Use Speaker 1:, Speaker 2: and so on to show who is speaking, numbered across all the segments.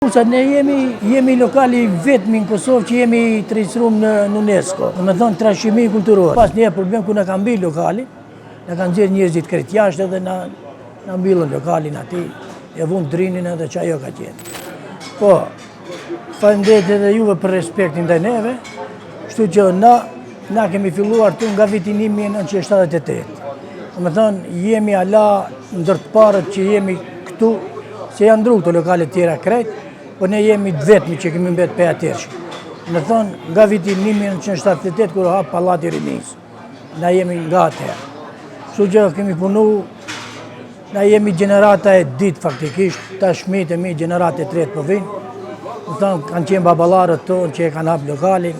Speaker 1: Ne jemi lokali vetëm në Kosovë që jemi të regjstruar në UNESCO, me thonë trashëgimi kulturor. Pas një problem ku na kanë mbi lokali, na kanë nxjerrë njerëzit krejt jashtë dhe na mbyllën lokalin aty, e vun drinin edhe që ajo ka qenë. Po, faleminderit edhe juve për respektin ndaj neve, kështu që na kemi filluar tu nga viti 1978. Me thonë, jemi ala ndër të parët që jemi këtu, se janë ndru këto lokale tjera krejt, po ne jemi të vetmi që kemi mbet për atërshë. Me thonë, nga viti 1978, kërë hapë Pallati i Rinisë, na jemi nga atëherë. Kështu që kemi punu, na jemi gjenerata e ditë faktikisht, ta shmit e mi gjenerata e tretë po vinë. Me thonë, kanë qenë babalarët tonë që e kanë hapë lokalin,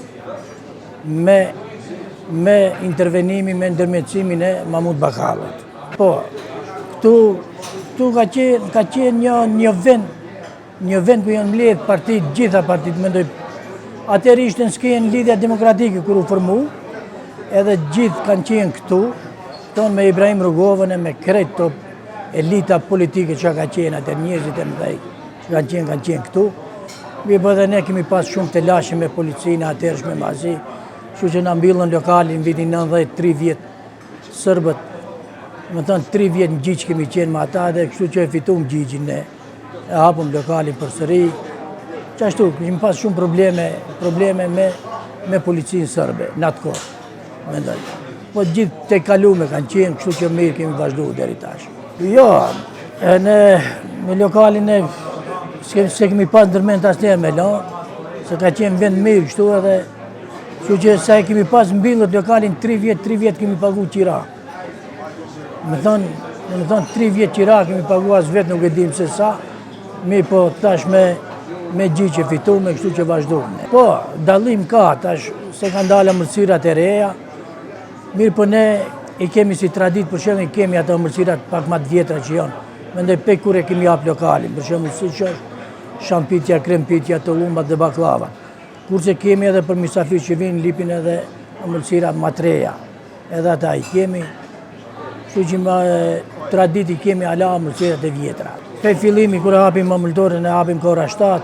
Speaker 1: me intervenimi, me ndërmjetësimin e Mahmut Bakallit. Po, këtu ka qenë një vend ku janë mbledh partitë, gjitha partitë, mendoj. Atëherë ishte në skenë Lidhja Demokratike kur u formu, edhe gjithë kanë qenë këtu, tonë me Ibrahim Rugovën e me krejt top elita politike që ka qenë atëherë, njerëzit e mëdhej që kanë qenë këtu. Po edhe ne kemi pas shumë të lashe me policinë atëhershme mazi, kështu që na mbyllën lokalin në vitin 90, 3 vjet sërbët. Me thonë 3 vjet në gjyq kemi qenë me ata dhe kështu që e fitum gjyqin ne. E hapëm lokalin për sëri. Qashtu, kemi pas shumë probleme me policinë sërbe, në atë kohë, mendoj. Po gjithë të kalume kanë qenë, kështu që mirë kemi vazhdu deri tash. Jo, me lokalin se kemi pas ndërmend asnjëherë me lanë, se ka qenë vend mirë kështu edhe, kështu që sa e kemi pas mbyllët lokalin 3 vjet kemi pagu qira. Me thonë 3 vjet qira kemi pagu as vetë nuk e dim se sa, mi po tash me gjyq që fitume, kështu që vazhdojmë. Po, dallim ka tash, se kanë dalë amërsirat e reja, mirë po ne i kemi si tradit, për shembull i kemi ato amërsirat pak më të vjetra që janë. Mendoj pe kur e kemi hap lokalin, për shembull si që është shampitja, krempitja, të lumbat dhe baklava. Kurse kemi edhe për mysafir që vinë, lipin edhe amërsirat më të reja. Edhe ata i kemi, kështu që tradit i kemi ala amërsirat e vjetra. Pe fillimi, kërë hapim mëmëlltorën, e hapim ka ora 7,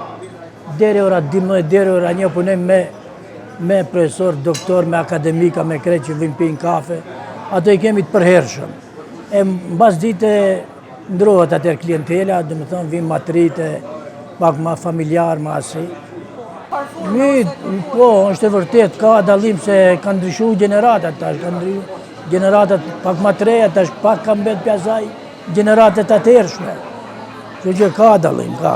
Speaker 1: deri ora 12, deri ora 1, punojmë me profesor, doktor, me akademika, me krejt që vinë pinë kafe, ato i kemi të përhershëm. E mbas dite ndrohet atër klientela, dhe me thonë vinë matrite, pak ma familjar, ma asi. Po, është e vërtet, ka dalim se kanë ndryshu generatat tash, kanë ndryshu generatat pak ma të reja, tash pak ka mbet pjasaj generatet atërshme. Që që ka dalim, ka.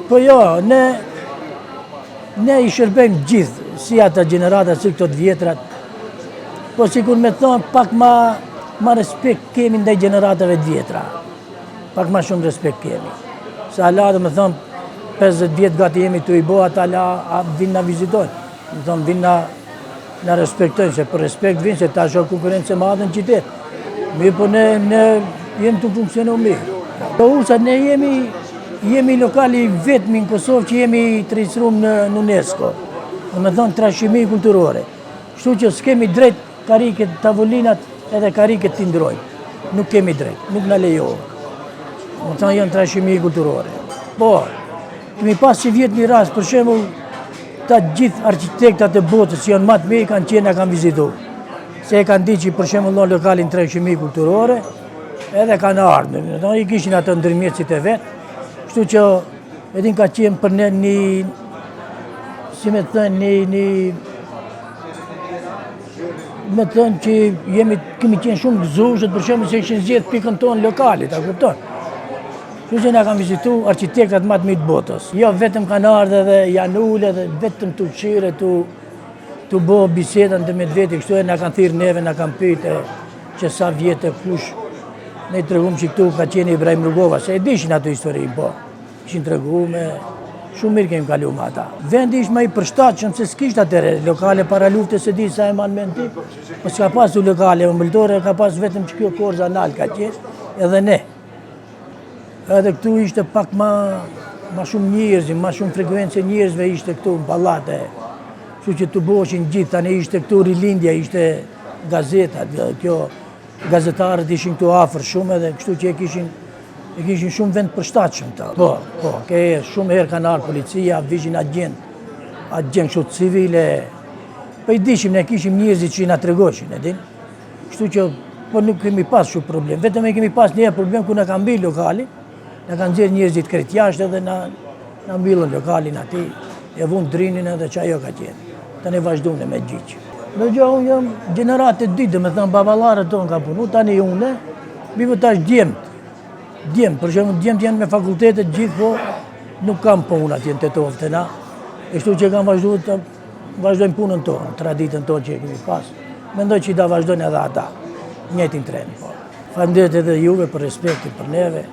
Speaker 1: Po jo, ne i shërbejmë gjithë, si ata generatat, si këto të vjetrat. Po si kur me thonë, pak ma respekt kemi ndaj generatave të vjetra. Pak ma shumë respekt kemi. Se ala dhe me thonë, 50 vjetë gati jemi të i bo, ata ala vinë na vizitojnë. Me thonë, vinë na respektojnë, se për respekt vinë, se ta është konkurencë madhe në qytet. Mirë po ne jemi të funksionu mirë. Po usat ne jemi lokali vetëm në Kosovë që jemi të regjstruar në UNESCO. Me thonë trashëgimi kulturore. Kështu që s'kemi drejt kariket tavolinat edhe kariket t'i ndrojnë. Nuk kemi drejt, nuk na lejohet. Me thonë janë trashëgimi kulturore. Po, kemi pas që vjetë një rast, për shembull, ta gjithë arkitektat e botës që janë më të mirë kanë qenë, kanë vizitu. Se e kanë ditë që për shembull në lokalin trashëgimi kulturore, edhe kanë ardhur. I kishin ato ndërmjetësit e vetë, kështu që edhin ka qenë për ne si me thënë, me thënë që kemi qenë shumë gëzueshët, për shembull se ishin zgjedhë pikën tonë lokalit, a kupton? Kështu që na kanë vizitu arkitektat më të mirë të botës. Jo vetëm kanë ardhur edhe janë ulë edhe vetëm tu qire, tu bo biseda ndërmjet vetë, kështu e na kanë thirrë neve, na kanë pyetur që sa vjetë kush. Ne i tregum që këtu ka qenë Ibrahim Rugova, se e dishin ato historinë, po. Ishin tregume, shumë mirë kemi kalu me ata. Vendi ishte më i përshtatshëm se s'kishte atëre lokale para luftës, se di sa e man mend ti. Po s'ka pasu lokale ëmbëltore, ka pas vetëm që kjo Korza Nal ka qenë, edhe ne. Edhe këtu ishte pak ma shumë njerëz, ma shumë frekuencë njerëzve ishte këtu në pallate. Kështu që të boshin gjithë, tani ishte këtu rilindja, ishte gazetat, kjo gazetarët ishin këtu afër shumë edhe kështu që e kishin e kishin shumë vend përshtatshëm ta. Po, shumë herë kanë ardhur policia, vishin agent kështu civile. Po i dishim, ne kishim njerëzit që na tregoshin, e din. Kështu që po nuk kemi pas shumë problem. Vetëm e kemi pas një problem ku na kanë mbi lokali, na kanë nxjerrë njerëzit krejt jashtë dhe na mbyllën lokalin aty, e vun drinin edhe çajo ka qenë. Tani vazhdojnë me gjyq. Në gjë, unë jam gjenerate dytë, dhe me thënë babalarët tonë ka punu, tani une, bivë tash djemë, për shembull djemt janë me fakultetet gjithë, po nuk kam punë atje në Tetov të na, e kështu që kam vazhdojnë punën tonë, traditën tonë që e kemi pas. Mendoj që i da vazhdojnë edhe ata, njëjtin tren. Faleminderit edhe juve për respektin për neve.